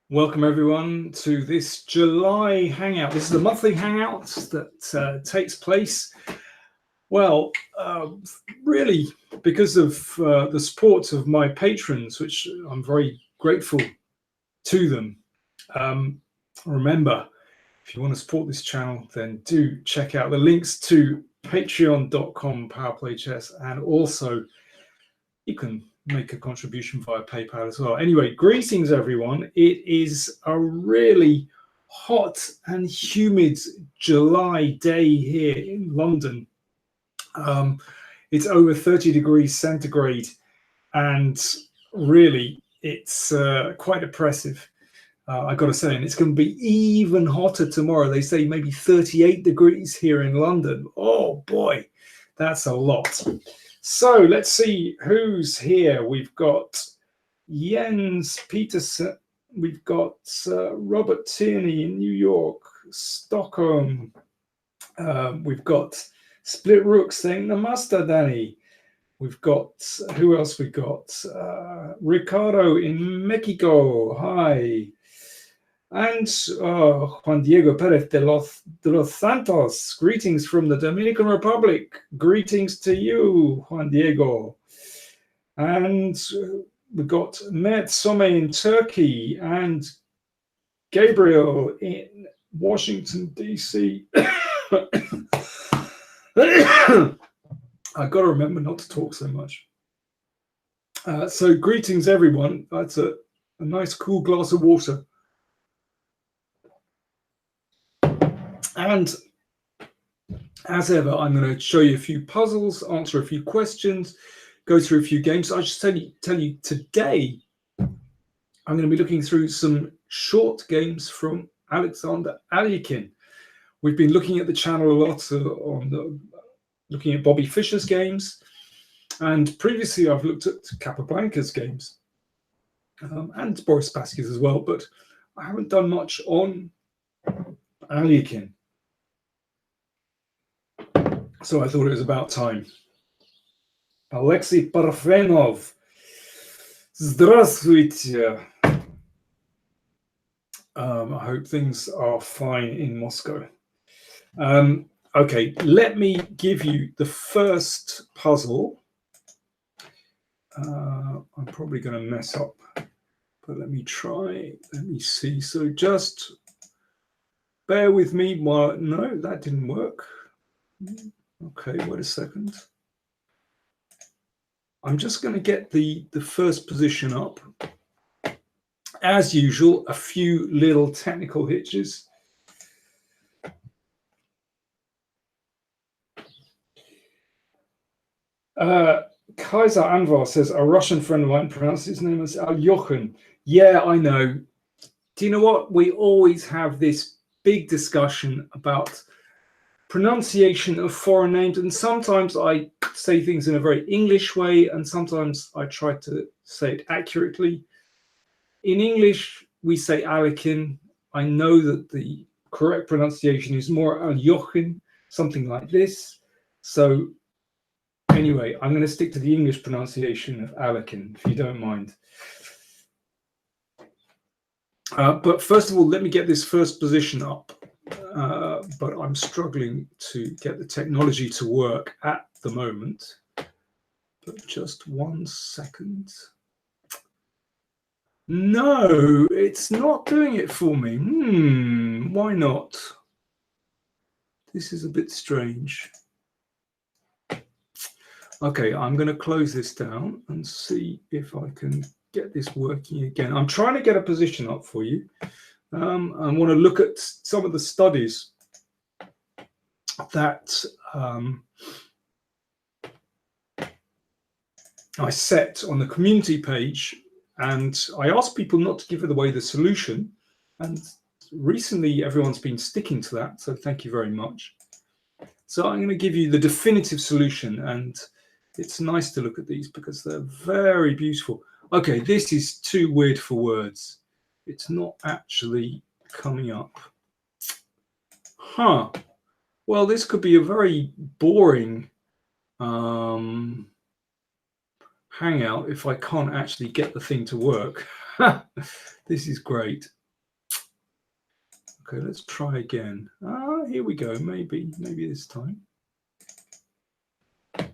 Welcome everyone to this July Hangout. This is a monthly Hangout that takes place, well, really because of the support of my patrons, which I'm very grateful to them. Remember, if you want to support this channel, then do check out the links to patreon.com/powerplaychess, and also you can make a contribution via PayPal as well. Anyway, greetings everyone. It is a really hot and humid July day here in London. It's over 30 degrees centigrade, and really it's quite oppressive. I got to say, and it's going to be even hotter tomorrow. They say maybe 38 degrees here in London. Oh boy, that's a lot. So let's see who's here. We've got Jens Peterson. We've got Robert Tierney in New York, Stockholm. We've got Split Rook saying Namaste, Danny. We've got, who else we got? Ricardo in Mexico. Hi. And Juan Diego Perez de los Santos, greetings from the Dominican Republic. Greetings to you, Juan Diego. And we've got Mehmet Some in Turkey and Gabriel in Washington, D.C. I've got to remember not to talk so much. So greetings, everyone. That's a nice cool glass of water. And as ever, I'm going to show you a few puzzles, answer a few questions, go through a few games. I should tell you today, I'm going to be looking through some short games from Alexander Alekhine. We've been looking at the channel a lot looking at Bobby Fischer's games, and previously I've looked at Capablanca's games and Boris Spassky's as well, but I haven't done much on Alekhine. So I thought it was about time. Alexei Parfenov. Здравствуйте. I hope things are fine in Moscow. Okay, let me give you the first puzzle. I'm probably going to mess up, but let me try. Let me see. So just bear with me. No, that didn't work. Okay, wait a second. I'm just going to get the first position up. As usual, a few little technical hitches. Kaiser Anvar says, a Russian friend of mine pronounced his name as Alyoshin. Yeah, I know. Do you know what? We always have this big discussion about pronunciation of foreign names, and sometimes I say things in a very English way, and sometimes I try to say it accurately. In English, we say Alekhine. I know that the correct pronunciation is more Alyoshin, something like this. So anyway, I'm going to stick to the English pronunciation of Alekhine, if you don't mind. But first of all, let me get this first position up. But I'm struggling to get the technology to work at the moment. But just 1 second. No, it's not doing it for me. Why not? This is a bit strange. Okay, I'm going to close this down and see if I can get this working again. I'm trying to get a position up for you. I want to look at some of the studies that I set on the community page, and I asked people not to give away the solution, and recently everyone's been sticking to that, so thank you very much. So I'm going to give you the definitive solution, and it's nice to look at these because they're very beautiful. Okay, this is too weird for words. It's not actually coming up. Huh. Well, this could be a very boring hangout if I can't actually get the thing to work. This is great. Okay, let's try again. Here we go. Maybe this time. Okay,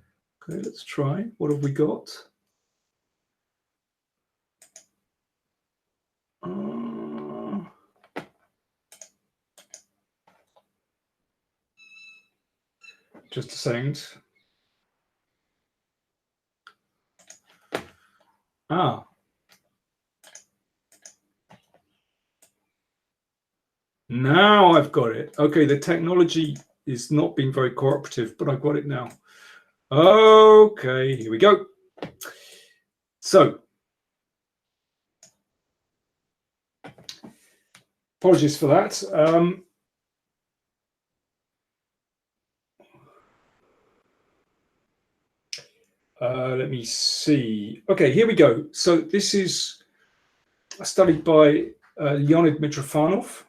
let's try. What have we got? Just a second. Now I've got it. Okay, the technology is not being very cooperative, but I've got it now. Okay, here we go. So, apologies for that. Let me see. Okay, here we go. So this is a study by Leonid Mitrofanov.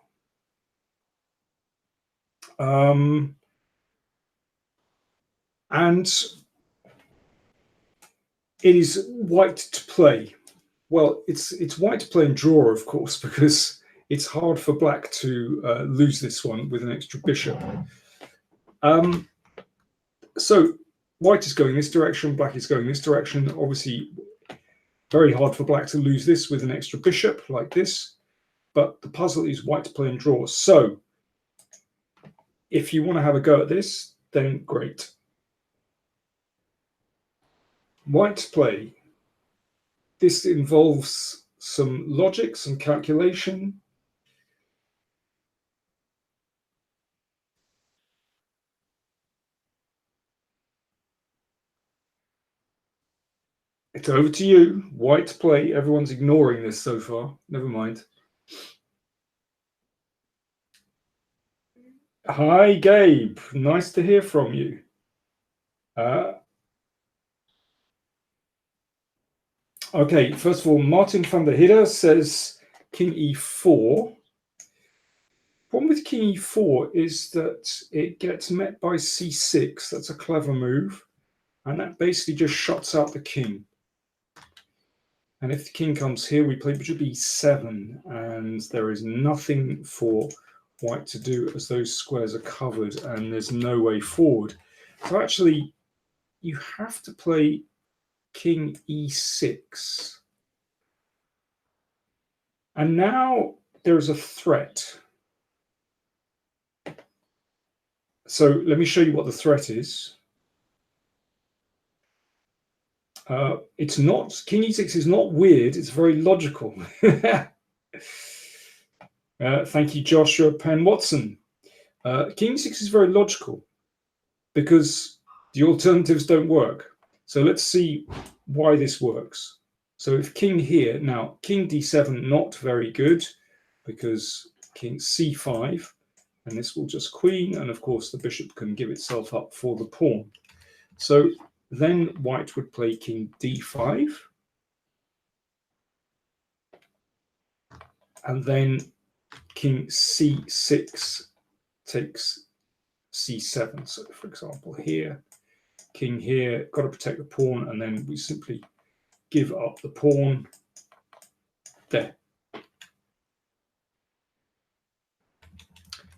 And it is white to play. Well, it's white to play and draw, of course, because it's hard for black to lose this one with an extra bishop. So white is going this direction, black is going this direction. Obviously, very hard for black to lose this with an extra bishop like this. But the puzzle is white to play and draw. So if you want to have a go at this, then great. White to play. This involves some logic, some calculation. It's over to you. White to play. Everyone's ignoring this so far. Never mind. Hi, Gabe. Nice to hear from you. Okay, first of all, Martin van der Hidde says King e4. Problem with King e4 is that it gets met by c6. That's a clever move. And that basically just shuts out the king. And if the king comes here, we play bishop e7. And there is nothing for white to do as those squares are covered and there's no way forward. So actually, you have to play King e6. And now there's a threat. So let me show you what the threat is. It's not, King e6 is not weird, it's very logical. Thank you, Joshua Penn Watson. King e6 is very logical because the alternatives don't work. So let's see why this works. So if king here, now king d7, not very good because king c5, and this will just queen, and of course the bishop can give itself up for the pawn. So then white would play king d5, and then king c6 takes c7. So for example here, king here, got to protect the pawn, and then we simply give up the pawn there.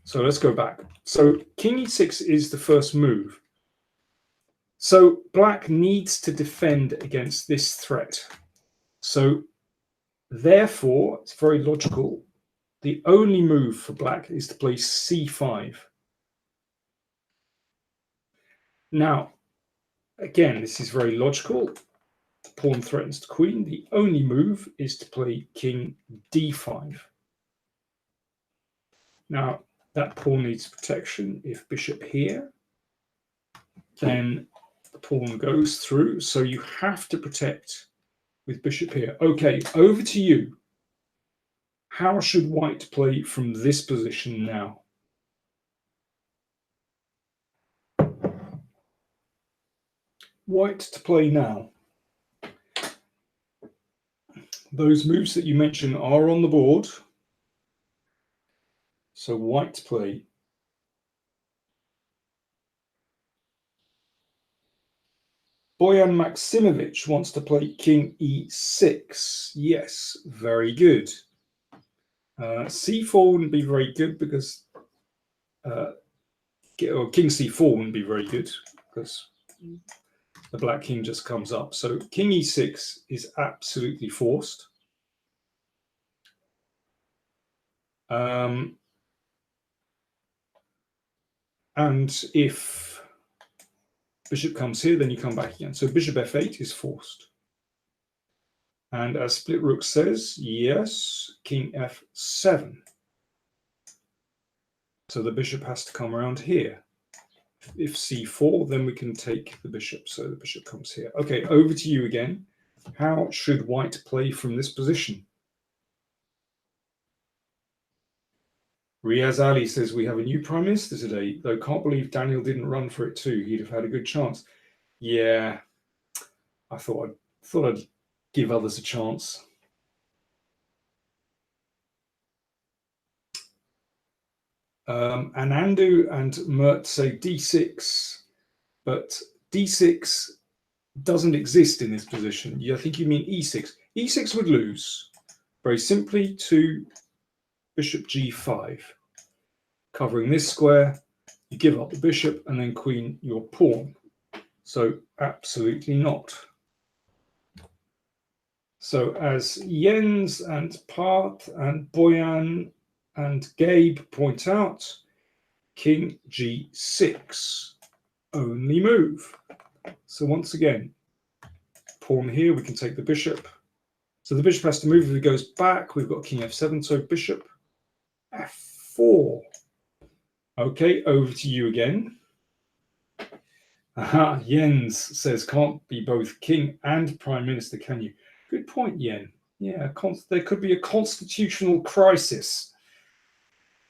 So let's go back. So king e6 is the first move. So black needs to defend against this threat. So therefore, it's very logical. The only move for black is to play c5. Now, again, this is very logical. The pawn threatens the queen. The only move is to play king d5. Now, that pawn needs protection. If bishop here, then the pawn goes through. So you have to protect with bishop here. Okay, over to you. How should white play from this position now? White to play now. Those moves that you mentioned are on the board. So white to play. Boyan Maximovich wants to play king e6. Yes, very good. c4 wouldn't be very good because or king c4 wouldn't be very good because the black king just comes up. So king e6 is absolutely forced. And if bishop comes here, then you come back again. So bishop f8 is forced. And as Split Rook says, yes, king f7. So the bishop has to come around here. If c4, then we can take the bishop. So the bishop comes here. Okay, over to you again. How should white play from this position? Riaz Ali says, we have a new prime minister today, though can't believe Daniel didn't run for it too. He'd have had a good chance. Yeah, I thought I'd give others a chance. Anandu and Mert say d6, but d6 doesn't exist in this position. I think you mean e6. e6 would lose very simply to bishop g5. Covering this square, you give up the bishop and then queen your pawn. So absolutely not. So as Jens and Part and Boyan and Gabe point out, king g6, only move. So once again, pawn here, we can take the bishop. So the bishop has to move. If it goes back, we've got king f7, so bishop f4. Okay, over to you again. Aha, Jens says, can't be both king and prime minister, can you? Good point, Yen. Yeah, there could be a constitutional crisis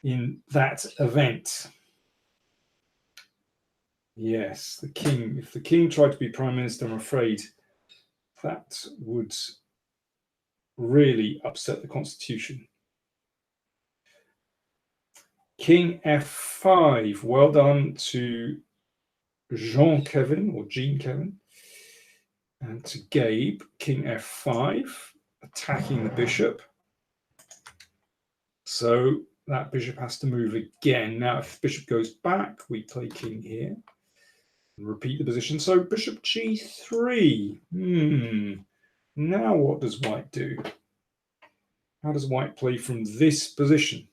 in that event. Yes, the king. If the king tried to be prime minister, I'm afraid that would really upset the constitution. King f5. Well done to Jean-Kevin or Jean-Kevin. And to Gabe, king f5, attacking the bishop. So that bishop has to move again. Now, if the bishop goes back, we play king here. And repeat the position. So bishop g3. Now what does white do? How does white play from this position?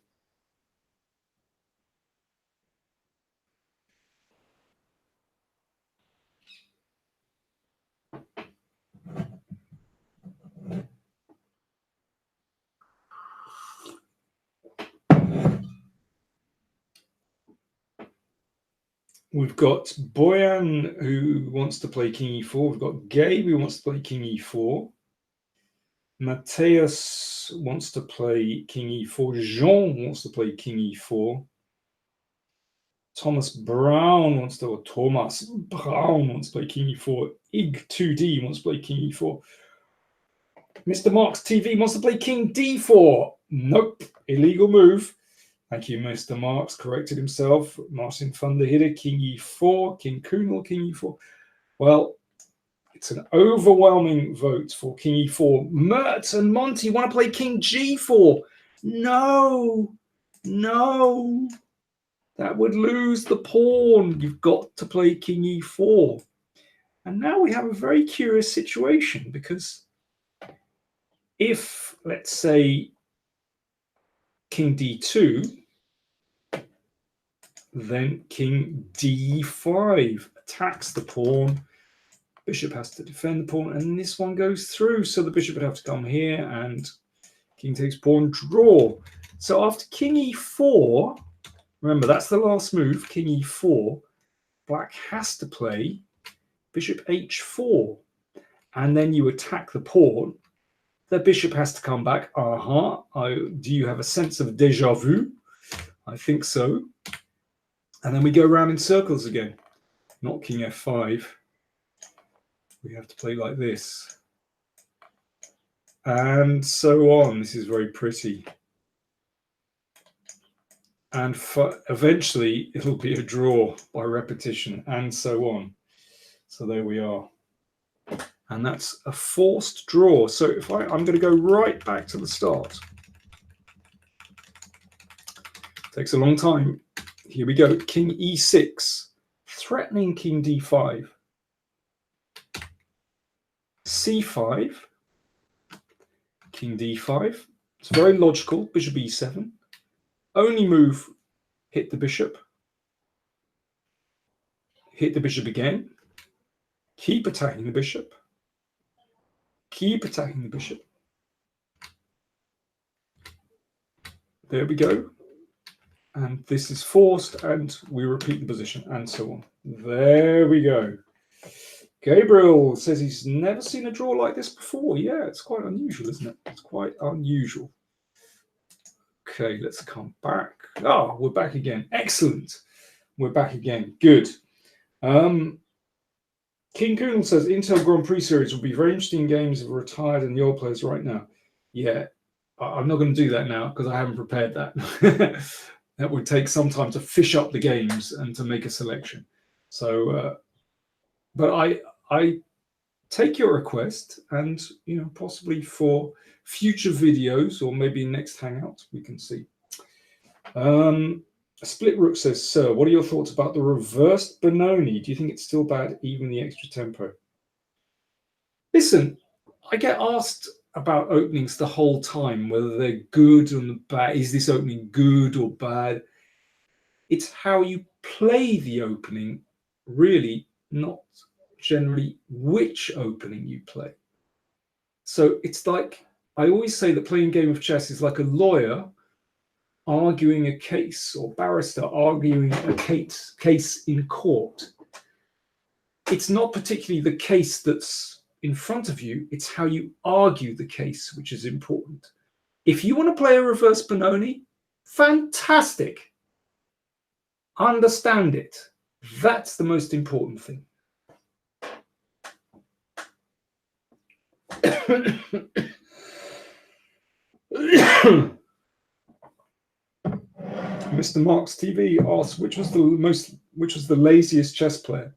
We've got Boyan who wants to play king e4. We've got Gabe who wants to play king e4. Mateus wants to play king e4. Jean wants to play king e4. Thomas Brown wants to play king e4. Ig2D wants to play king e4. Mr. Marks TV wants to play king d4. Nope, illegal move. Thank you, Mr. Marks. Corrected himself. Martin Thunderhitter, king e4. King Kunal, king e4. Well, it's an overwhelming vote for king e4. Mert and Monty want to play king g4. No. That would lose the pawn. You've got to play king e4. And now we have a very curious situation because if, let's say, king d2, then king d5 attacks the pawn. Bishop has to defend the pawn, and this one goes through. So the bishop would have to come here, and king takes pawn, draw. So after king e4, remember, that's the last move, king e4, black has to play bishop h4. And then you attack the pawn. The bishop has to come back. Do you have a sense of déjà vu? I think so. And then we go around in circles again. Not king f5. We have to play like this. And so on. This is very pretty. And eventually it'll be a draw by repetition and so on. So there we are. And that's a forced draw. So if I'm going to go right back to the start. Takes a long time. Here we go. King e6, threatening king d5. c5, king d5. It's very logical. Bishop e7. Only move, hit the bishop. Hit the bishop again. Keep attacking the bishop. Keep attacking the bishop. There we go. And this is forced, and we repeat the position, and so on. There we go. Gabriel says he's never seen a draw like this before. Yeah, it's quite unusual, isn't it? It's quite unusual. Okay, let's come back. Ah, we're back again. Excellent. We're back again. Good. King Kunal says Intel Grand Prix series will be very interesting games of retired and the old players right now. Yeah, I'm not going to do that now because I haven't prepared that. That would take some time to fish up the games and to make a selection. So, but I take your request, and possibly for future videos or maybe next Hangout we can see. Split Rook says, "Sir, what are your thoughts about the reversed Benoni? Do you think it's still bad, even the extra tempo?" Listen, I get asked about openings the whole time, whether they're good or bad. Is this opening good or bad? It's how you play the opening, really, not generally which opening you play. So it's like, I always say that playing a game of chess is like a lawyer arguing a case, or barrister arguing a case in court. It's not particularly the case that's in front of you, it's how you argue the case which is important. If you want to play a reverse Benoni, fantastic. Understand it. That's the most important thing. Mr. Marks TV asks, which was the laziest chess player?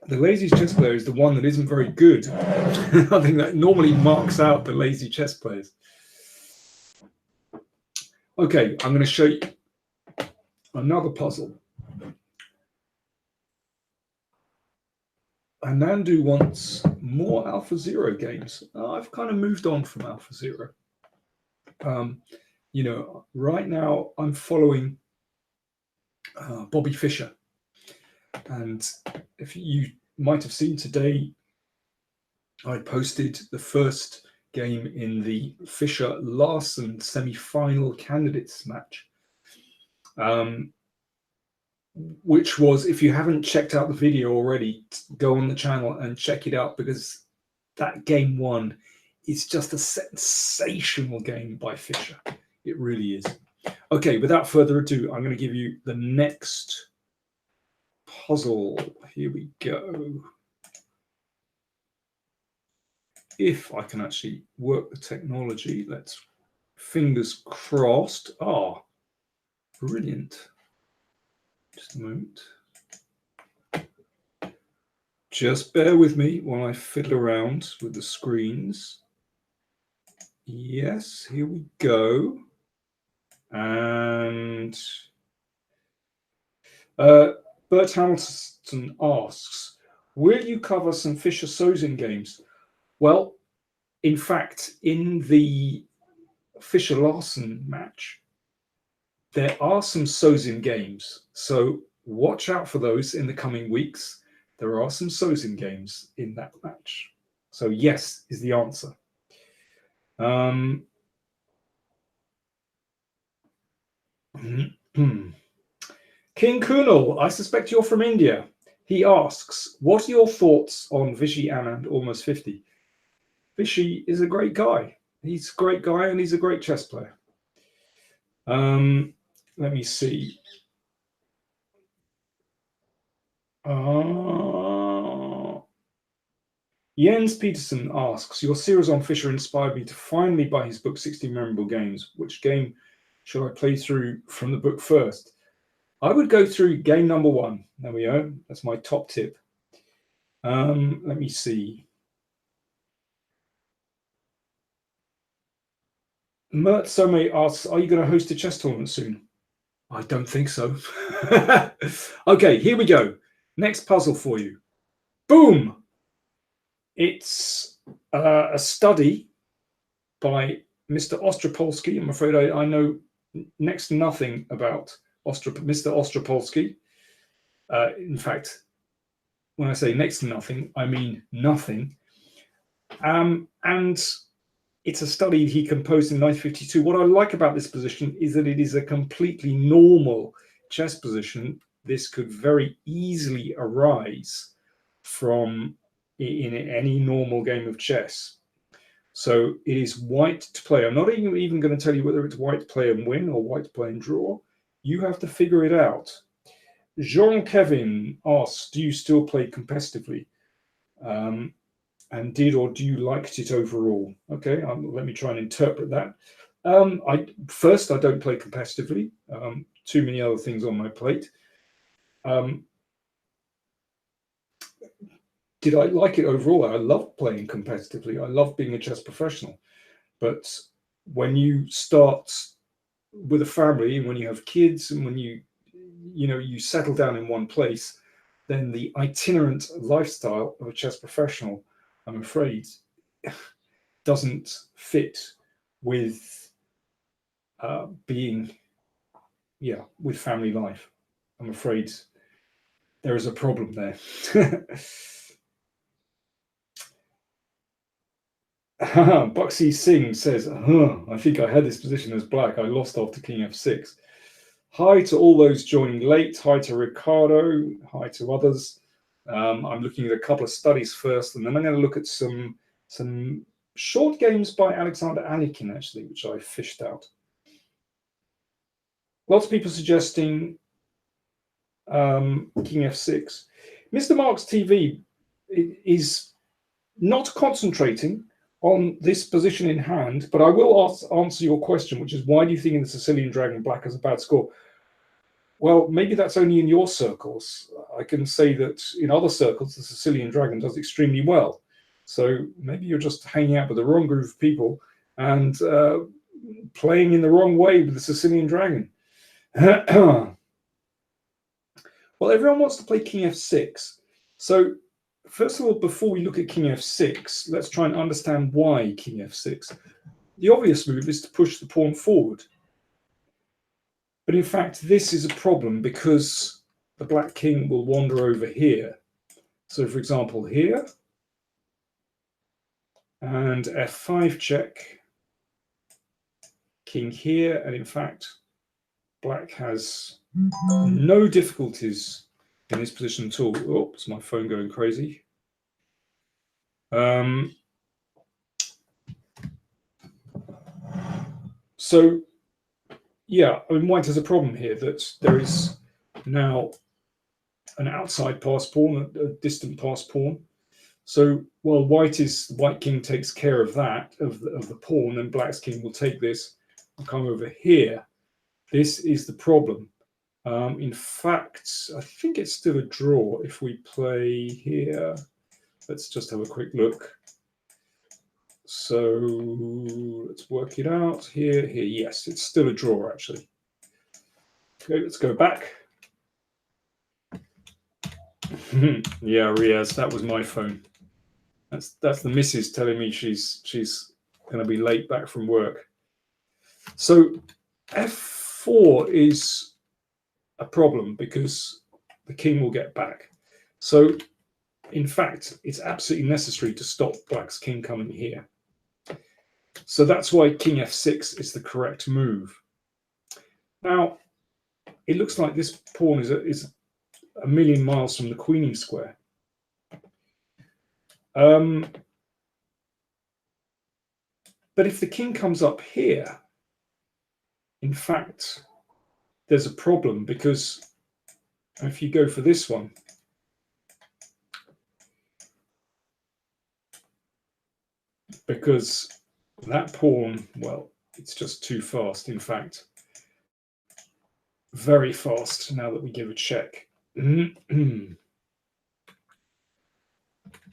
The laziest chess player is the one that isn't very good. I think that normally marks out the lazy chess players. Okay, I'm going to show you another puzzle. Anandu wants more AlphaZero games. I've kind of moved on from AlphaZero. Right now I'm following Bobby Fischer. And if you might have seen today, I posted the first game in the Fischer-Larsen semi-final candidates match, which was, if you haven't checked out the video already, go on the channel and check it out, because that game one is just a sensational game by Fischer. It really is. Okay, without further ado, I'm going to give you the next puzzle. Here we go. If I can actually work the technology, let's fingers crossed. Ah, brilliant. Just a moment. Just bear with me while I fiddle around with the screens. Yes, here we go. And Bert Hamilton asks, will you cover some Fischer-Sozin games? Well, in fact, in the Fischer-Larsen match, there are some Sozin games. So watch out for those in the coming weeks. There are some Sozin games in that match. So yes is the answer. King Kunal, I suspect you're from India. He asks, what are your thoughts on Vishy Anand, almost 50? Vishy is a great guy. He's a great guy and he's a great chess player. Let me see. Jens Peterson asks, your series on Fischer inspired me to finally buy his book, 60 Memorable Games. Which game should I play through from the book first? I would go through game number 1. There we go. That's my top tip. Let me see. Mert Some asks, are you going to host a chess tournament soon? I don't think so. Okay, here we go. Next puzzle for you. Boom! It's a study by Mr. Ostropolsky. I'm afraid I know next to nothing about Mr. Ostropolsky. In fact, when I say next to nothing, I mean nothing. And it's a study he composed in 1952. What I like about this position is that it is a completely normal chess position. This could very easily arise from in any normal game of chess. So it is white to play. I'm not even going to tell you whether it's white to play and win or white to play and draw. You have to figure it out. Jean Kevin asks, do you still play competitively? And did or do you liked it overall? Okay, let me try and interpret that. I don't play competitively. Too many other things on my plate. Did I like it overall? I love playing competitively. I love being a chess professional. But when you start with a family and when you have kids and when you settle down in one place, then the itinerant lifestyle of a chess professional, I'm afraid, doesn't fit with with family life. I'm afraid there is a problem there. Buxy Singh says, I think I had this position as black. I lost after king f6. Hi to all those joining late. Hi to Ricardo. Hi to others. I'm looking at a couple of studies first, and then I'm going to look at some short games by Alexander Anikin, actually, which I fished out. Lots of people suggesting king f6. Mr. Marks TV is not concentrating on this position in hand, but I will answer your question, which is why do you think in the Sicilian Dragon black has a bad score? Well, maybe that's only in your circles. I can say that in other circles, the Sicilian Dragon does extremely well. So maybe you're just hanging out with the wrong group of people and playing in the wrong way with the Sicilian Dragon. Well, everyone wants to play king f6. So first of all, before we look at king f6, let's try and understand why king f6. The obvious move is to push the pawn forward. But in fact, this is a problem because the black king will wander over here. So for example, here, and f5 check, king here, and in fact, black has no difficulties in this position at all. Oh, is my phone going crazy? So, yeah, I mean, white has a problem here that there is now an outside pass pawn, a distant pass pawn. So while white king takes care of that, of the pawn, and black's king will take this and come over here. This is the problem. In fact, I think it's still a draw if we play here. Let's just have a quick look. So let's work it out here. Yes, it's still a draw actually. Okay, let's go back. Yeah, Riaz, that was my phone. That's the missus telling me she's going to be late back from work. So f4 is a problem because the king will get back. So in fact, it's absolutely necessary to stop black's king coming here. So that's why king f6 is the correct move. Now, it looks like this pawn is a million miles from the queening square. But if the king comes up here, in fact, there's a problem because if you go for this one, because that pawn, well, it's just too fast. In fact, very fast now that we give a check.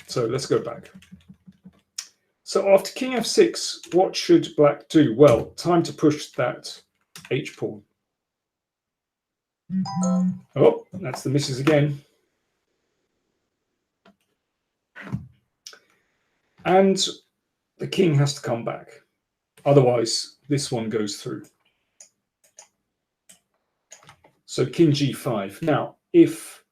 So let's go back. So after king f6, what should black do? Well, time to push that h pawn. Oh, that's the misses again. And the king has to come back. Otherwise, this one goes through. So king g5. Now, if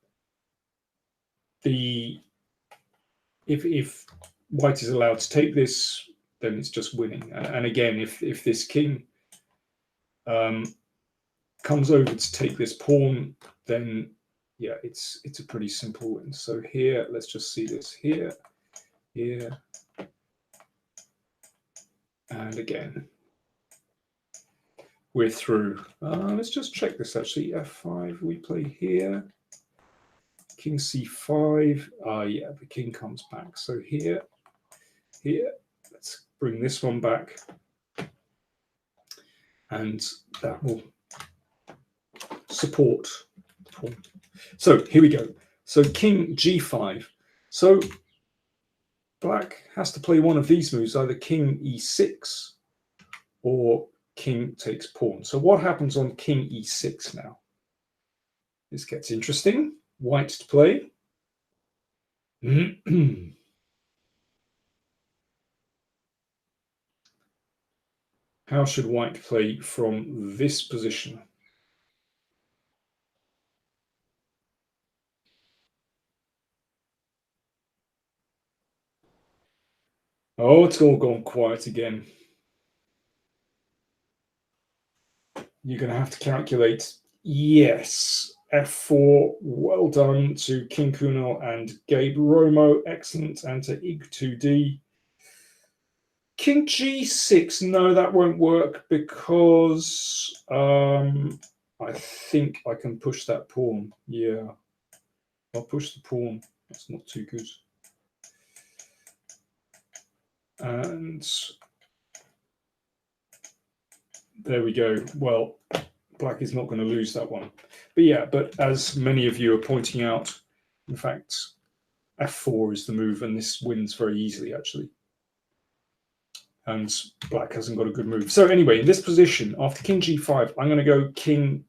white is allowed to take this, then it's just winning. And again, if this king comes over to take this pawn, then yeah, it's a pretty simple win. So here, let's just see this here, here, and again. We're through. Let's just check this actually. f5, we play here. King c5. Yeah, the king comes back. So here, here. Let's bring this one back. And that will support the pawn. So here we go. So king g5. So black has to play one of these moves, either king e6 or king takes pawn. So what happens on king e6 now? This gets interesting. White to play. How should white play from this position? Oh, it's all gone quiet again. You're going to have to calculate. Yes, f4. Well done to King Kunal and Gabe Romo. Excellent. And to Ig2D. King g6. No, that won't work because I think I can push that pawn. Yeah, I'll push the pawn. That's not too good. And there we go. Well, black is not going to lose that one. But yeah, but as many of you are pointing out, in fact, f4 is the move, and this wins very easily, actually. And black hasn't got a good move. So anyway, in this position, after king g5, I'm going to go king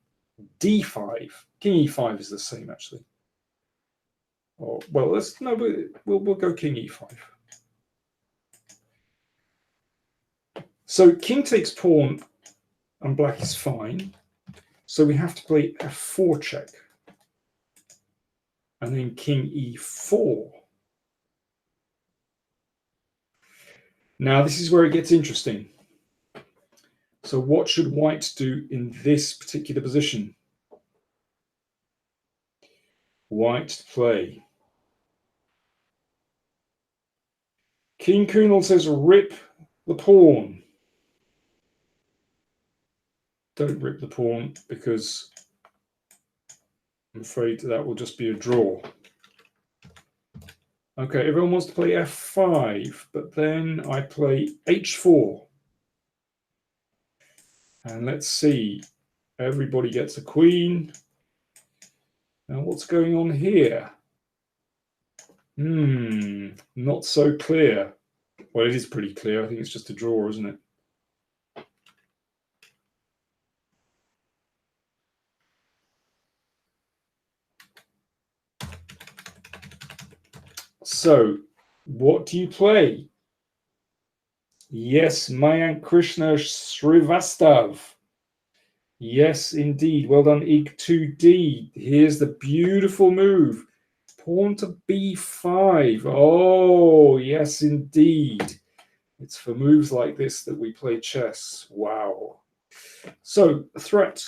d5. King e5 is the same, actually. Oh, well, we'll go king e5. So king takes pawn, and black is fine. So we have to play f4 check. And then king e4. Now, this is where it gets interesting. So what should white do in this particular position? White to play. King Kunal says rip the pawn. Don't rip the pawn because I'm afraid that will just be a draw. Okay, everyone wants to play f5, but then I play h4. And let's see, everybody gets a queen. Now what's going on here? Not so clear. Well, it is pretty clear. I think it's just a draw, isn't it? So, what do you play? Yes, Mayank Krishna Srivastav. Yes, indeed. Well done, Ig2D. Here's the beautiful move. Pawn to b5. Oh, yes, indeed. It's for moves like this that we play chess. Wow. So, a threat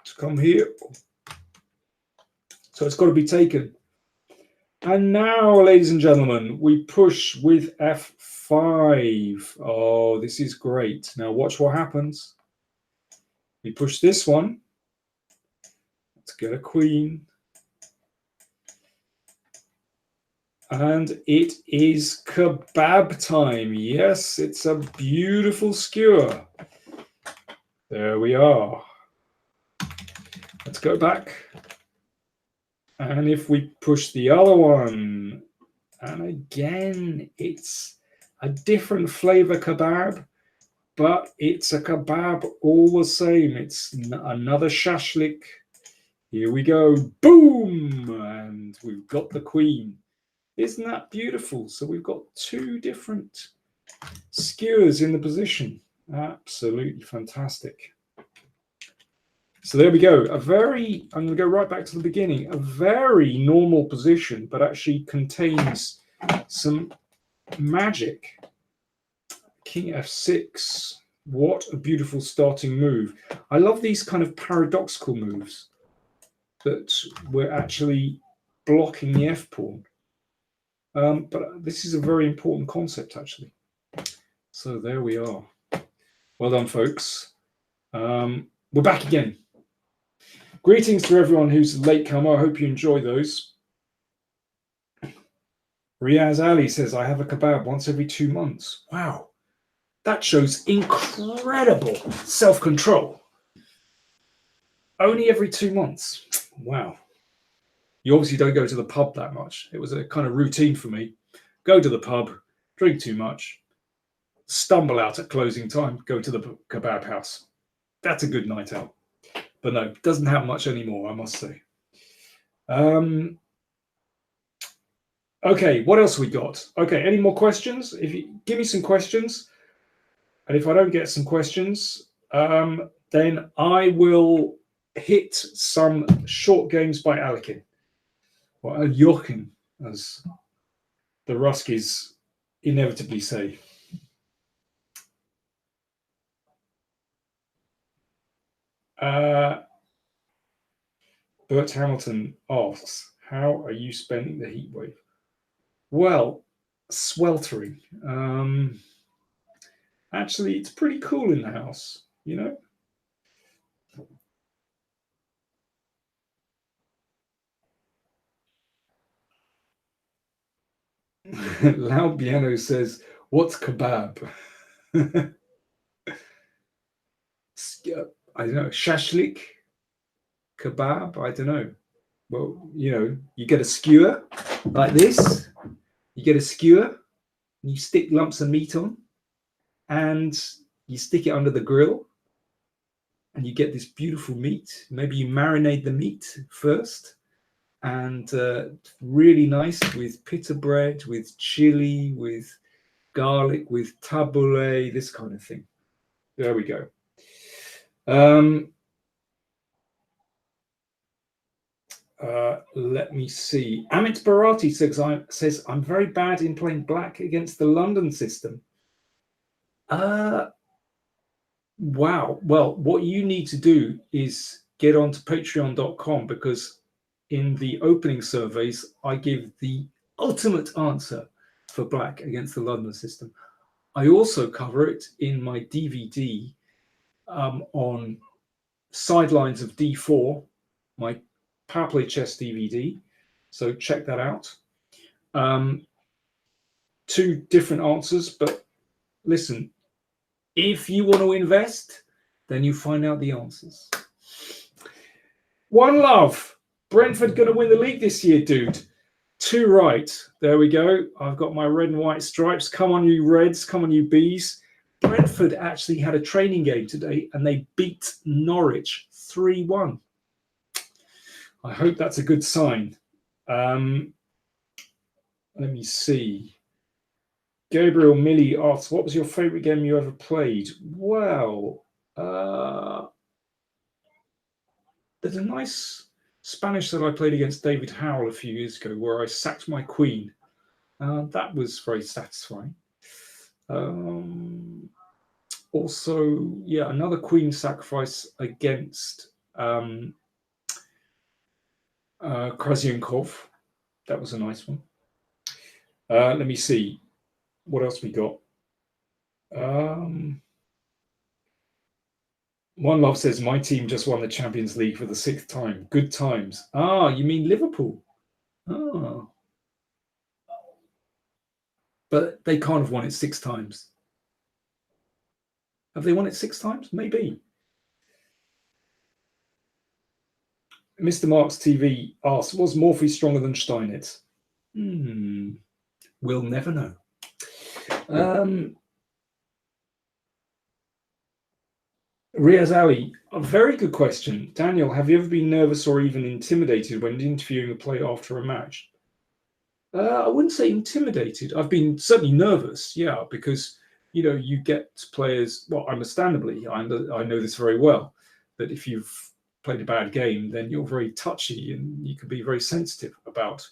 to come here. So it's got to be taken. And now, ladies and gentlemen, we push with f5. Oh, this is great. Now watch what happens. We push this one. Let's get a queen. And it is kebab time. Yes, it's a beautiful skewer. There we are. Let's go back. And if we push the other one, and again, it's a different flavor kebab, but it's a kebab all the same. It's another shashlik. Here we go. Boom! And we've got the queen. Isn't that beautiful? So we've got two different skewers in the position. Absolutely fantastic. So there we go. I'm going to go right back to the beginning. A very normal position, but actually contains some magic. King f6. What a beautiful starting move. I love these kind of paradoxical moves that we're actually blocking the f-pawn. But this is a very important concept, actually. So there we are. Well done, folks. We're back again. Greetings to everyone who's a latecomer. I hope you enjoy those. Riaz Ali says, I have a kebab once every 2 months. Wow. That shows incredible self-control. Only every 2 months. Wow. You obviously don't go to the pub that much. It was a kind of routine for me. Go to the pub, drink too much, stumble out at closing time, go to the kebab house. That's a good night out. But no, it doesn't happen much anymore, I must say. Okay, what else we got? Okay, any more questions? If you give me some questions, and if I don't get some questions, then I will hit some short games by Alekin, or Jochen, as the Ruskies inevitably say. Bert Hamilton asks, how are you spending the heat wave? Well, sweltering. Actually, it's pretty cool in the house, you know? Loud Piano says, what's kebab? I don't know, shashlik? Kebab? I don't know. Well, you know, you get a skewer like this. You get a skewer, you stick lumps of meat on, and you stick it under the grill, and you get this beautiful meat. Maybe you marinate the meat first, and really nice with pita bread, with chili, with garlic, with tabbouleh, this kind of thing. There we go. Let me see. Amit Bharati says, I'm very bad in playing black against the London system. Wow. Well, what you need to do is get onto patreon.com, because in the opening surveys, I give the ultimate answer for black against the London system. I also cover it in my DVD on sidelines of D4, my Power Play Chess DVD. So check that out. Two different answers, but listen, if you want to invest, then you find out the answers. One love. Brentford going to win the league this year, dude. 2 right. There we go. I've got my red and white stripes. Come on, you Reds. Come on, you Bees. Brentford actually had a training game today, and they beat Norwich 3-1. I hope that's a good sign. Let me see. Gabriel Millie asks, what was your favorite game you ever played? Well, there's a nice Spanish that I played against David Howell a few years ago where I sacked my queen. That was very satisfying. Also, yeah, another queen sacrifice against Krasienkov. That was a nice one. Let me see. What else we got? One Love says, my team just won the Champions League for the 6th time. Good times. Ah, you mean Liverpool? Ah. But they can't have won it 6 times. Have they won it 6 times? Maybe. Mr. Marks TV asks, was Morphy stronger than Steinitz? We'll never know. Riaz Ali, a very good question. Daniel, have you ever been nervous or even intimidated when interviewing a player after a match? I wouldn't say intimidated. I've been certainly nervous, yeah, because you get players. Well, understandably, I know this very well. That if you've played a bad game, then you're very touchy and you can be very sensitive about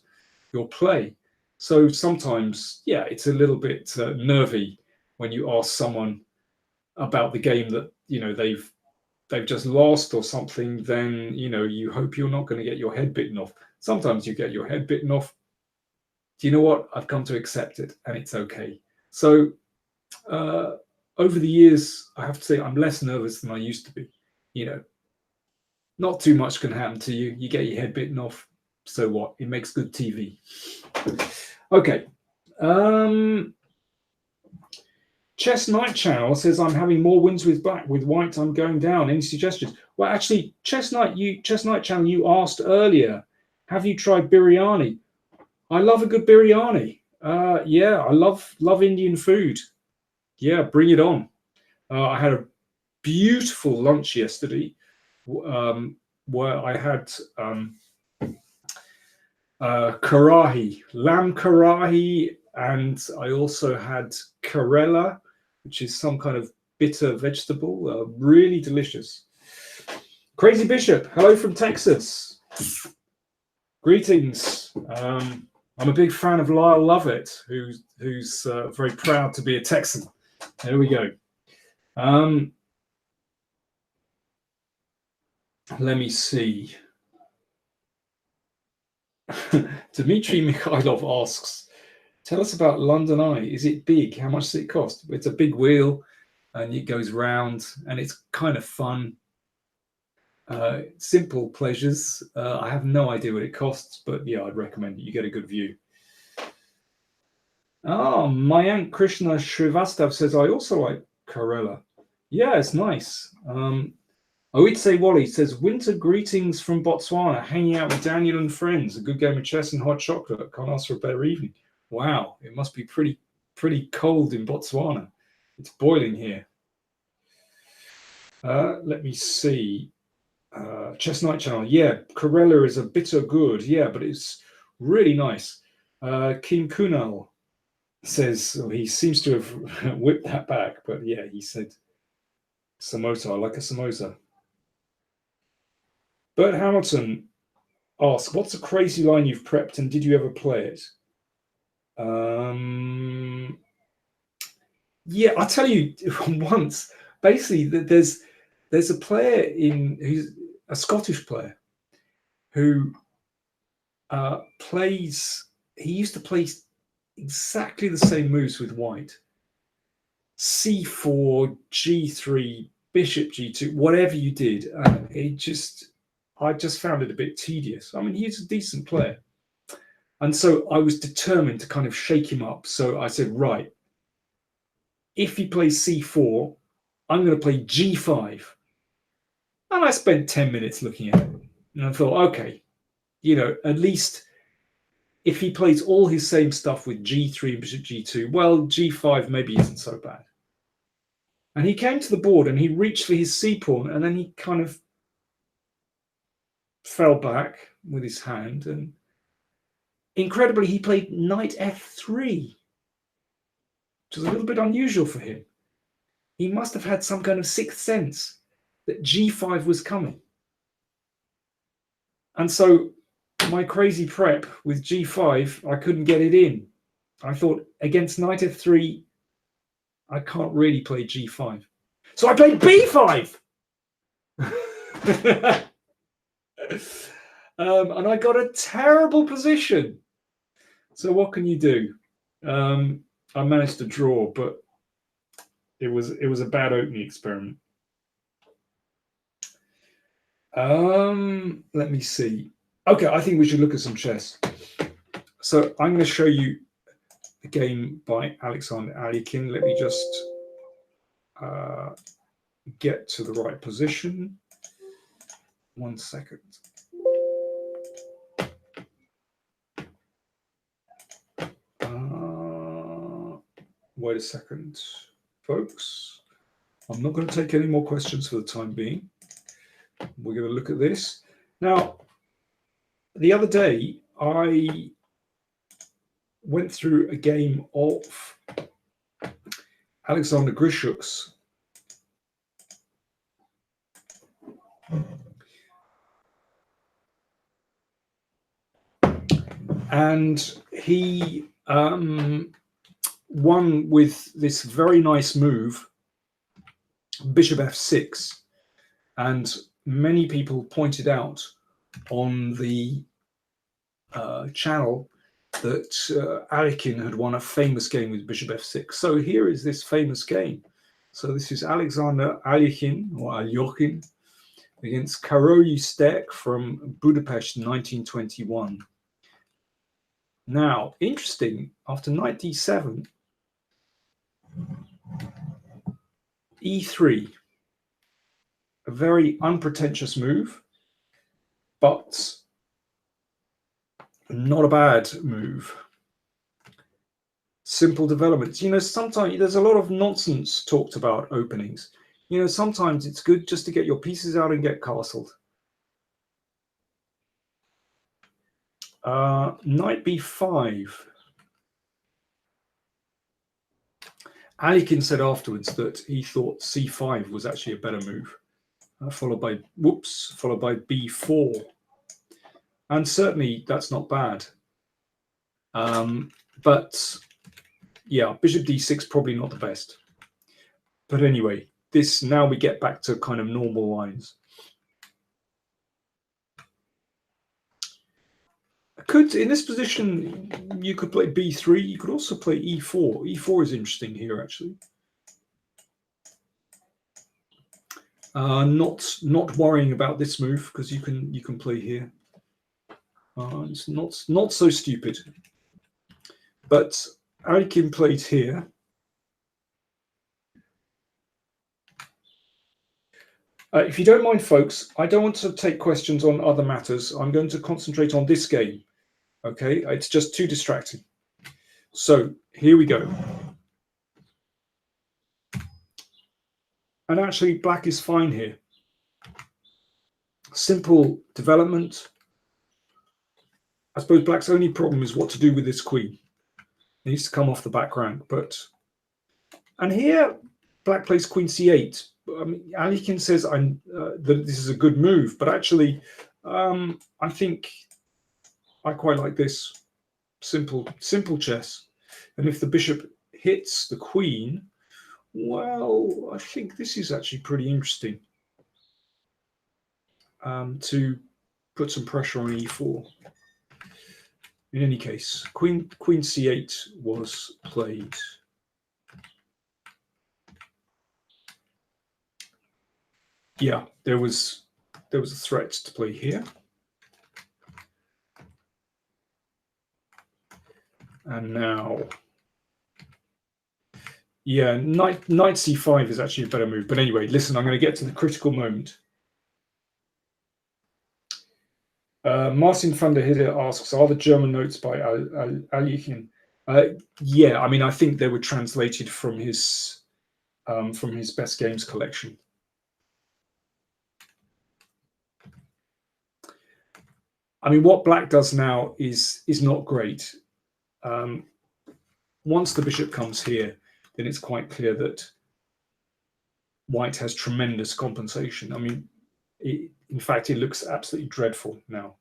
your play. So sometimes, yeah, it's a little bit nervy when you ask someone about the game that they've just lost or something. Then you hope you're not going to get your head bitten off. Sometimes you get your head bitten off. Do you know what? I've come to accept it, and it's okay. So over the years, I have to say I'm less nervous than I used to be. Not too much can happen to you. You get your head bitten off. So what? It makes good TV. Okay. Chess Night Channel says I'm having more wins with black. With white, I'm going down. Any suggestions? Well, actually, Chess Night Channel, you asked earlier, have you tried biryani? I love a good biryani. Yeah, I love Indian food. Yeah, bring it on. I had a beautiful lunch yesterday where I had karahi, lamb karahi, and I also had karela, which is some kind of bitter vegetable. Really delicious. Crazy Bishop, hello from Texas. Greetings. I'm a big fan of Lyle Lovett, who's very proud to be a Texan. There we go. Let me see. Dmitry Mikhailov asks, tell us about London Eye. Is it big? How much does it cost? It's a big wheel and it goes round and it's kind of fun. Simple pleasures. I have no idea what it costs, but yeah, I'd recommend it. You get a good view. Mayank Krishna Srivastav says, I also like Karela. Yeah, it's nice. Oitse Wally says, winter greetings from Botswana, hanging out with Daniel and friends, a good game of chess and hot chocolate. Can't ask for a better evening. Wow, it must be pretty cold in Botswana. It's boiling here. Let me see. Chess Night Channel. Yeah, Karela is a bitter good. Yeah, but it's really nice. King Kunal says, he seems to have whipped that back, but yeah, he said, samosa, I like a samosa. Bert Hamilton asks, what's a crazy line you've prepped and did you ever play it? Yeah, I'll tell you once. Basically, there's a player who's a Scottish player who plays. He used to play exactly the same moves with white. C4, G3, Bishop G2, whatever you did, I just found it a bit tedious. I mean, he's a decent player. And so I was determined to kind of shake him up. So I said, right, if he plays C4, I'm going to play G5. And I spent 10 minutes looking at it. And I thought, okay, at least if he plays all his same stuff with G3 and Bishop G2, well, G5 maybe isn't so bad. And he came to the board and he reached for his C pawn and then he kind of fell back with his hand. And incredibly, he played knight F3, which is a little bit unusual for him. He must have had some kind of sixth sense that G5 was coming. And so my crazy prep with G5, I couldn't get it in. I thought against knight F3, I can't really play G5. So I played B5. And I got a terrible position. So what can you do? I managed to draw, but it was a bad opening experiment. Let me see. Okay, I think we should look at some chess. So I'm going to show you a game by Alexander Alekhine. Let me just get to the right position. 1 second. Wait a second, folks. I'm not going to take any more questions for the time being. We're going to look at this. Now, the other day, I went through a game of Alexander Grishuk's. And he won with this very nice move, bishop f6. And many people pointed out on the channel that Alekhine had won a famous game with bishop f6. So here is this famous game. So this is Alexander Alekhine, or Aljochin, against Karoly Stek from Budapest 1921. Now, interesting, after knight d7, e3, a very unpretentious move, but not a bad move. Simple developments. You know, sometimes there's a lot of nonsense talked about openings. You know, sometimes it's good just to get your pieces out and get castled. Knight b5. Alekhine said afterwards that he thought c5 was actually a better move, followed by b4. And certainly that's not bad. But yeah, bishop d6 probably not the best. But anyway, this now we get back to kind of normal lines. In this position, you could play b3. You could also play e4. e4 is interesting here, actually. Not worrying about this move because you can play here. It's not so stupid. But Alekhine played here. If you don't mind, folks, I don't want to take questions on other matters. I'm going to concentrate on this game. Okay, it's just too distracting. So here we go. And actually, black is fine here. Simple development. I suppose black's only problem is what to do with this queen. It needs to come off the back rank. And here, black plays queen c8. I mean, Alekhine says that this is a good move, but actually, I think I quite like this. Simple chess. And if the bishop hits the queen, well, I think this is actually pretty interesting to put some pressure on e4. In any case, queen c8 was played. Yeah, there was a threat to play here. And now, yeah, knight c5 is actually a better move. But anyway, listen, I'm going to get to the critical moment. Martin van der Hidde asks, are the German notes by Alekhine? Yeah, I mean, I think they were translated from his Best Games collection. I mean, what black does now is not great. Once the bishop comes here, then it's quite clear that white has tremendous compensation. I mean, in fact, it looks absolutely dreadful now.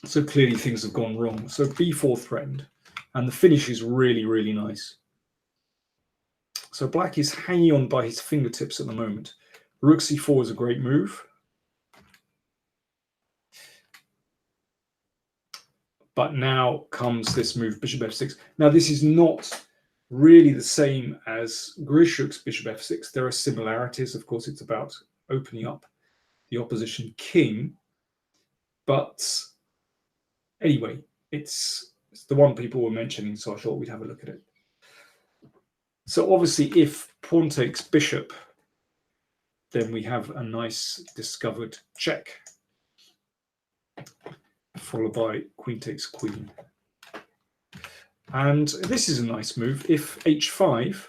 So clearly things have gone wrong. So b4 threatened, and the finish is really, really nice. So black is hanging on by his fingertips at the moment. Rook c4 is a great move. But now comes this move, bishop f6. Now, this is not really the same as Grishuk's bishop f6. There are similarities. Of course, it's about opening up the opposition king. But anyway, it's the one people were mentioning, so I thought we'd have a look at it. So obviously, if pawn takes bishop, then we have a nice discovered check, followed by queen takes queen. And this is a nice move. If h5,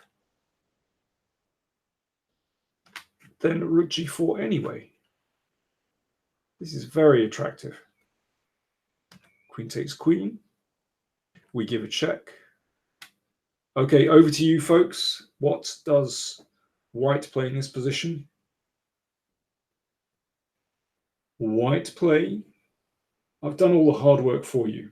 then rook g4 anyway. This is very attractive. Queen takes queen. We give a check. Okay, over to you, folks. What does white play in this position? White play. I've done all the hard work for you.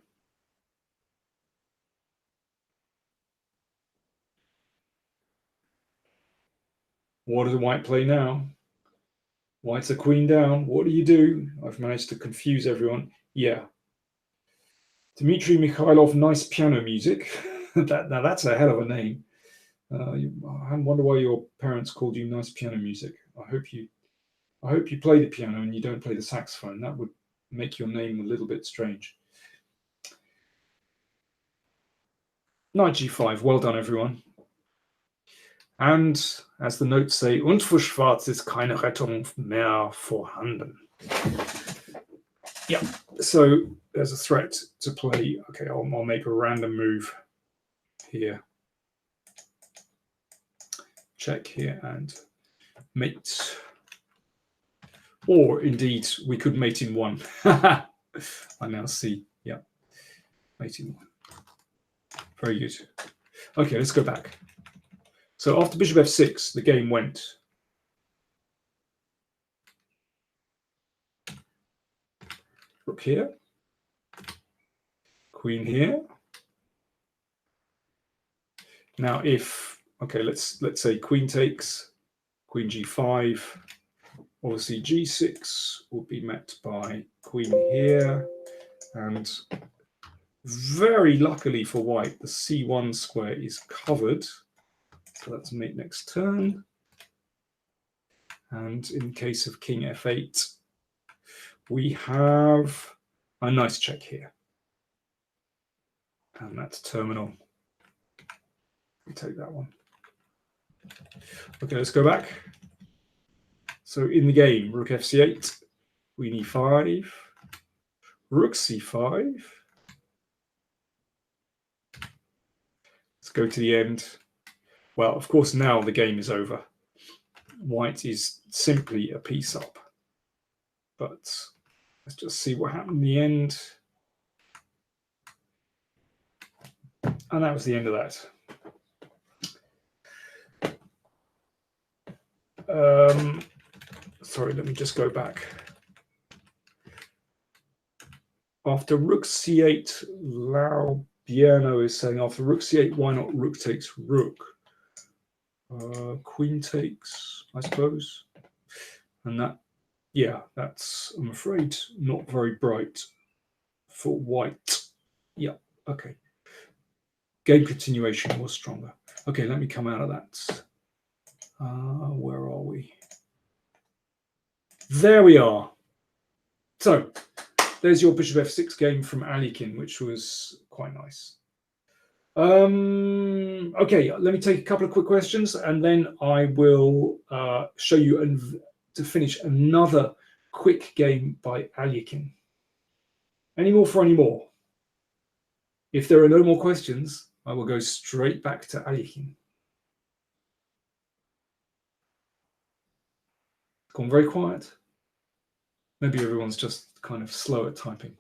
What does white play now? White's a queen down. What do you do? I've managed to confuse everyone. Yeah. Dmitry Mikhailov, nice piano music. Now that's a hell of a name. I wonder why your parents called you nice piano music. I hope you play the piano and you don't play the saxophone. That would make your name a little bit strange. Knight g5. Well done, everyone. And as the notes say, und für Schwarz ist keine Rettung mehr vorhanden. Yeah, so there's a threat to play. Okay, I'll make a random move here. Check here and mate. Or indeed, we could mate in one. I now see. Yeah, mate in one. Very good. Okay, let's go back. So after bishop f6, the game went. Rook here. Queen here. Now if, okay, let's say queen takes, queen g5. Obviously g6 will be met by queen here. And very luckily for white, the c1 square is covered. So that's mate next turn. And in case of king f8, we have a nice check here. And that's terminal. We take that one. Okay, let's go back. So in the game, rook fc8, queen e5, rook c5. Let's go to the end. Well, of course, now the game is over. White is simply a piece up. But let's just see what happened in the end. And that was the end of that. Sorry, let me just go back. After rook c8, Lao Biano is saying, after rook c8, why not rook takes rook? Queen takes, I suppose. And that, yeah, that's, I'm afraid, not very bright for white. Yeah, okay. Game continuation was stronger. Okay, let me come out of that. Where are we? There we are. So there's your bishop f6 game from Alikin, which was quite nice. Okay, let me take a couple of quick questions, and then I will show you to finish another quick game by Alikin. Any more for any more? If there are no more questions, I will go straight back to Alikin. It's gone very quiet. Maybe everyone's just kind of slow at typing.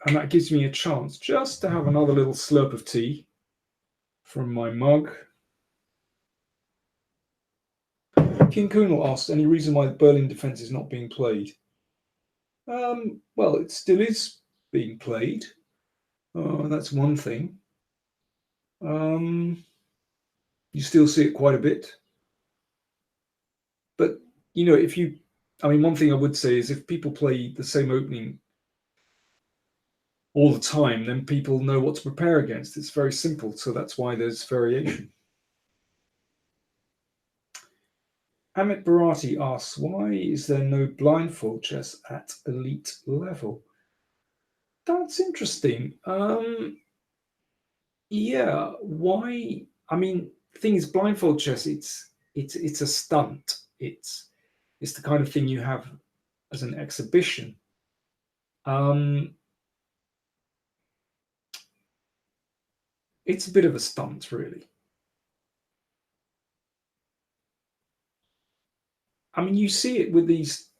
And that gives me a chance just to have another little slurp of tea from my mug. King Kunal asked, any reason why the Berlin defense is not being played? Well, it still is being played. That's one thing. You still see it quite a bit. But, you know, if you, I mean, one thing I would say is if people play the same opening all the time, then people know what to prepare against. It's very simple. So that's why there's variation. Amit Bharati asks, why is there no blindfold chess at elite level? That's interesting. Yeah, why? I mean, the thing is, blindfold chess, it's a stunt. It's the kind of thing you have as an exhibition. it's a bit of a stunt, really. I mean, you see it with these,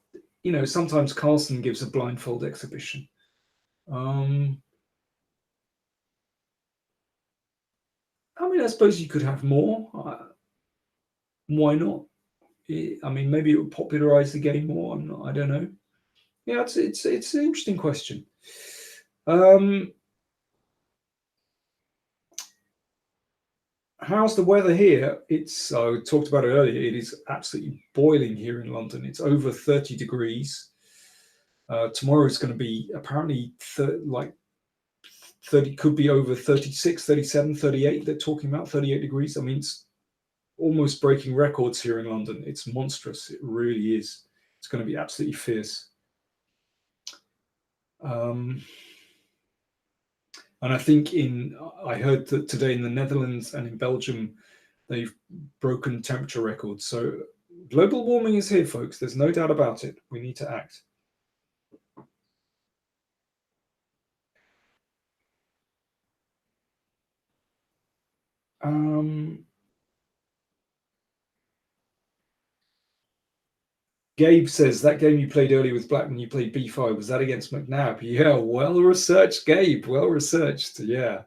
sometimes Carlson gives a blindfold exhibition. I mean, I suppose you could have more. Why not? I mean, maybe it would popularize the game more. I don't know. Yeah, it's an interesting question. How's the weather here? I talked about it earlier. It is absolutely boiling here in London. It's over 30 degrees. Tomorrow is going to be apparently like 30, could be over 36, 37, 38. They're talking about 38 degrees. I mean, it's almost breaking records here in London. It's monstrous. It really is. It's going to be absolutely fierce. And I think I heard that today in the Netherlands and in Belgium, they've broken temperature records. So global warming is here, folks. There's no doubt about it. We need to act. Gabe says, that game you played earlier with Blackman, you played B5. Was that against McNabb? Yeah, well researched, Gabe. Well researched. Yeah.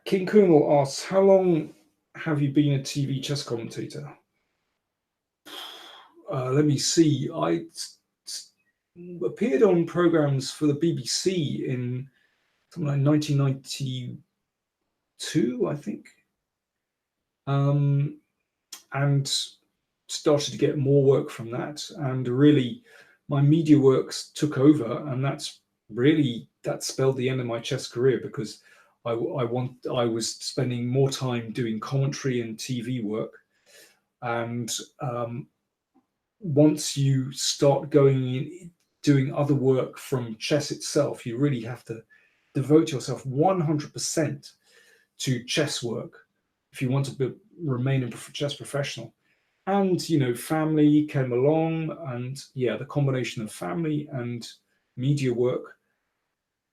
King Colonel asks, how long have you been a TV chess commentator? Let me see. I appeared on programs for the BBC in something like 1992, I think. And started to get more work from that. And really, my media works took over, and that spelled the end of my chess career, because I was spending more time doing commentary and TV work. And once you start going in, doing other work from chess itself, you really have to devote yourself 100% to chess work if you want to remain a chess professional. And family came along, and the combination of family and media work,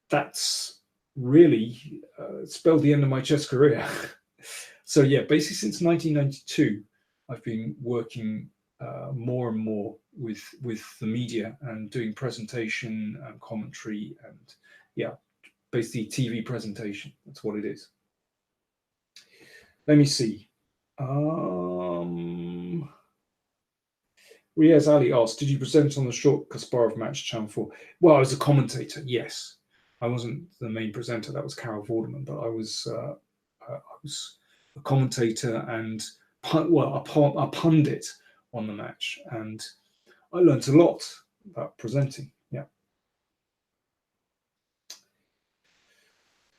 that's really spelled the end of my chess career. So basically since 1992, I've been working more and more with the media and doing presentation and commentary and basically TV presentation. That's what it is. Let me see. Riaz Ali asked, did you present on the short Kasparov match Channel 4? Well, I was a commentator, yes. I wasn't the main presenter. That was Carol Vorderman, but I was a commentator and a pundit on the match. And I learned a lot about presenting. Yeah.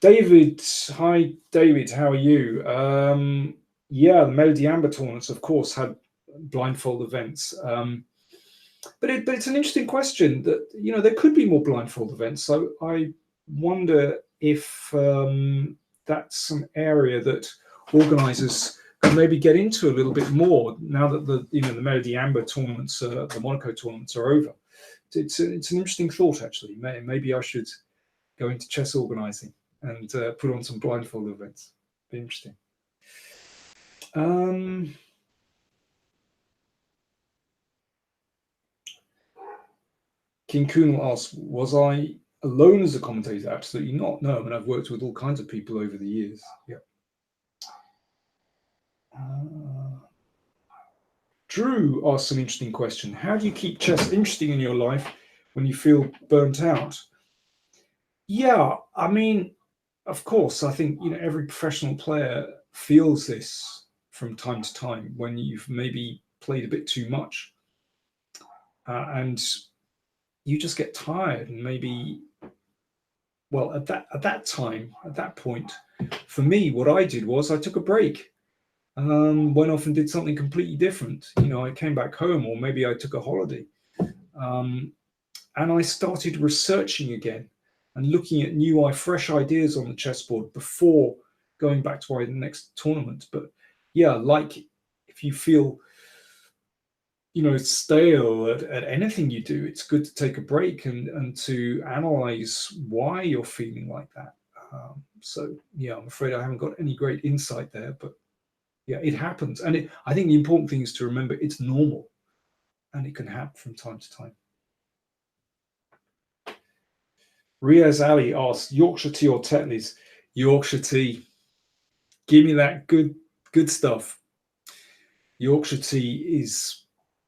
David, hi, David, how are you? The Melody Amber tournaments, of course, had blindfold events. But it's an interesting question that, there could be more blindfold events. So I wonder if that's some area that organizers could maybe get into a little bit more now that the Melody Amber tournaments, the Monaco tournaments are over. It's an interesting thought, actually. Maybe I should go into chess organizing and put on some blindfold events. Be interesting. King Kunal asks, was I alone as a commentator? Absolutely not. No, I mean, I've worked with all kinds of people over the years. Yeah. Drew asks an interesting question. How do you keep chess interesting in your life when you feel burnt out? Yeah, I mean, of course, I think, every professional player feels this from time to time when you've maybe played a bit too much. And you just get tired, and maybe, well, at that point, for me, what I did was I took a break, went off and did something completely different. I came back home, or maybe I took a holiday, and I started researching again and looking at fresh ideas on the chessboard before going back to the next tournament. But like if you feel stale at anything you do, it's good to take a break and to analyze why you're feeling like that. So yeah, I'm afraid I haven't got any great insight there, but yeah, it happens. And I think the important thing is to remember it's normal and it can happen from time to time. Riaz Ali asks, Yorkshire tea or Tetley's? Yorkshire tea. Give me that good stuff. Yorkshire tea is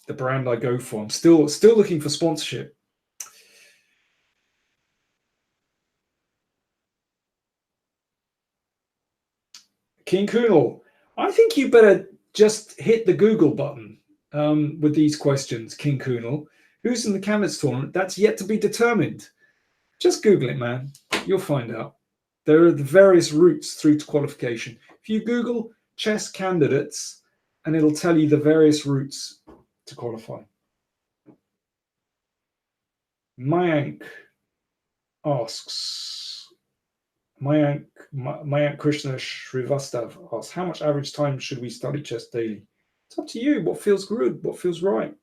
the brand I go for. I'm still looking for sponsorship. King Kunal, I think you better just hit the Google button with these questions, King Kunal. Who's in the candidates tournament? That's yet to be determined. Just Google it, man. You'll find out. There are the various routes through to qualification. If you Google chess candidates, and it'll tell you the various routes to qualify. Mayank asks, Mayank Krishna Srivastav asks, how much average time should we study chess daily? It's up to you. What feels good? What feels right?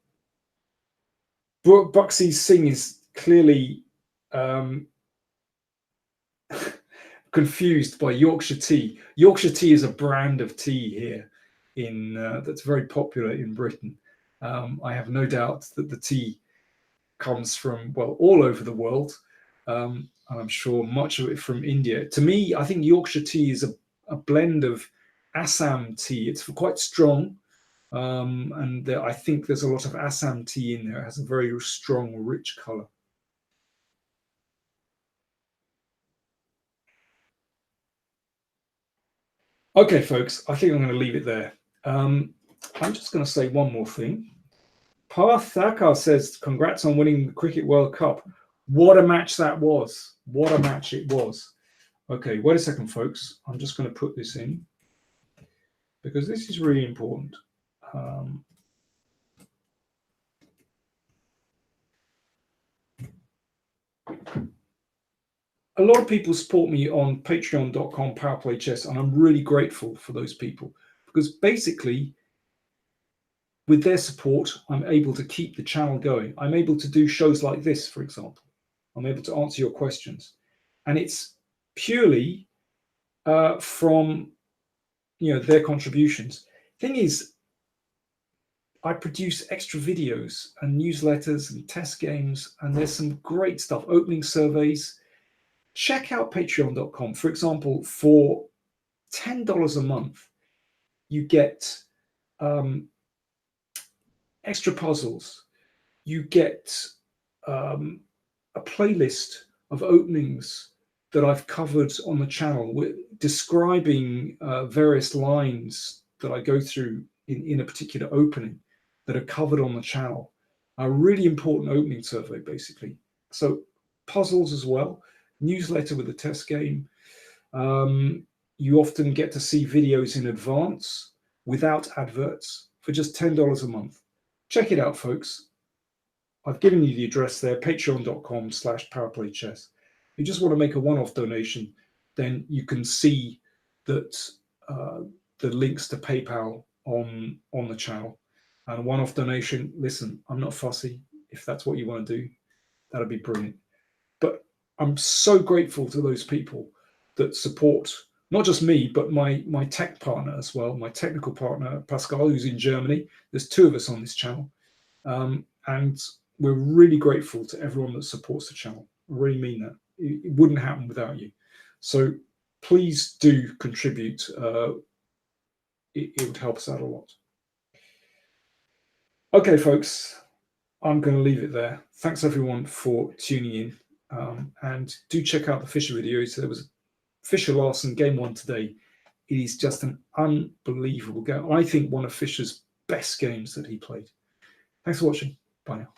Buxy Singh is clearly confused by Yorkshire tea. Yorkshire tea is a brand of tea here that's very popular in Britain. I have no doubt that the tea comes from, well, all over the world. And I'm sure much of it from India. To me, I think Yorkshire tea is a blend of Assam tea. It's quite strong. And I think there's a lot of Assam tea in there. It has a very strong, rich color. Okay, folks, I think I'm going to leave it there. I'm just going to say one more thing. Parth Thakkar says, congrats on winning the Cricket World Cup. What a match that was. What a match it was. Okay, wait a second, folks. I'm just going to put this in because this is really important. A lot of people support me on patreon.com powerplaychess, and I'm really grateful for those people because basically with their support, I'm able to keep the channel going. I'm able to do shows like this, for example. I'm able to answer your questions. And it's purely from their contributions. Thing is, I produce extra videos and newsletters and test games, and there's some great stuff, opening surveys. Check out patreon.com. For example, for $10 a month, you get extra puzzles. You get a playlist of openings that I've covered on the channel, describing various lines that I go through in a particular opening that are covered on the channel. A really important opening survey, basically. So puzzles as well, newsletter with a test game. You often get to see videos in advance without adverts for just $10 a month. Check it out, folks. I've given you the address there, patreon.com/powerplaychess. If you just want to make a one-off donation, then you can see that the links to PayPal on the channel. And a one-off donation, listen, I'm not fussy. If that's what you want to do, that'd be brilliant. But I'm so grateful to those people that support not just me, but my tech partner as well, my technical partner, Pascal, who's in Germany. There's two of us on this channel. And we're really grateful to everyone that supports the channel. I really mean that. It wouldn't happen without you. So please do contribute. It would help us out a lot. Okay, folks, I'm going to leave it there. Thanks everyone for tuning in. And do check out the Fischer videos. There was Fischer Larsen game 1 today. It is just an unbelievable game. I think one of Fischer's best games that he played. Thanks for watching. Bye now.